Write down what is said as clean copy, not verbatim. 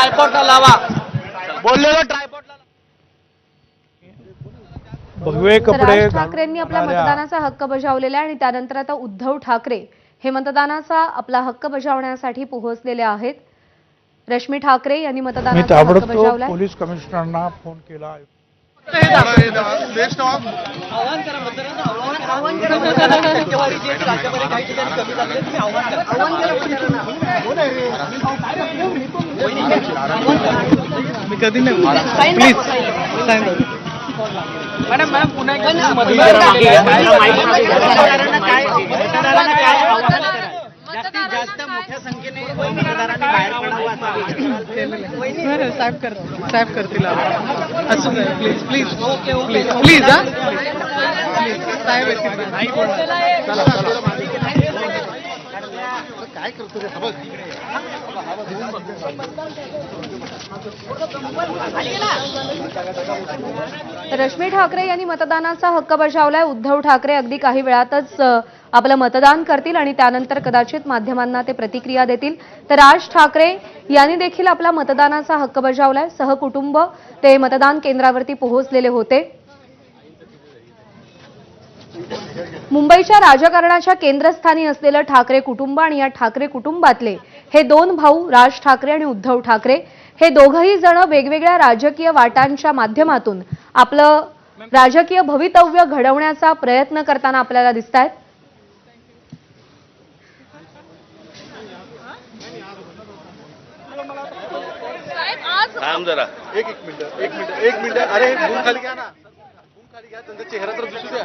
ट्रायपॉडला लावा, बोललेलं ट्रायपॉडला. भगवे कपडे राज ठाकरेंनी आपल्या मतदानाचा हक्क बजावलेला आहे आणि त्यानंतर आता उद्धव ठाकरे हे मतदानाचा आपला हक्क बजावण्यासाठी पोहोचलेले आहेत. रश्मी ठाकरे यांनी मी मतदानाचा हक्क ताबडतोब बजावलाय. पोलीस कमिशनरना फोन केला. मी कधी नाही प्लीज मॅडम पुन्हा जास्तीत जास्त मोठ्या संख्येने मतदारांनी बाहेर पडावं साहेब करतील असं प्लीज प्लीज प्लीज प्लीज हा साहेब काय करतो रश्मी ठाकरे यांनी मतदानाचा हक्क बजावलाय. उद्धव ठाकरे अगदी काही वेळातच आपलं मतदान करतील आणि त्यानंतर कदाचित माध्यमांना ते प्रतिक्रिया देतील. तर राज ठाकरे यांनी देखील आपला मतदानाचा हक्क बजावलाय. सहकुटुंब ते मतदान केंद्रावरती पोहोचलेले होते. मुंबईच्या राजकारणाच्या केंद्रस्थानी असलेलं ठाकरे कुटुंब आणि या ठाकरे कुटुंबातले हे दोन भाऊ राज ठाकरे आणि उद्धव ठाकरे हे दोघंही जण वेगवेगळ्या राजकीय वाटांच्या माध्यमातून आपलं राजकीय भवितव्य घडवण्याचा प्रयत्न करताना आपल्याला दिसतायत. जरा एक मिनिट अरे बूम खाली घ्या ना, बूम खाली घ्या, त्यांचा चेहरा तर दिसू द्या.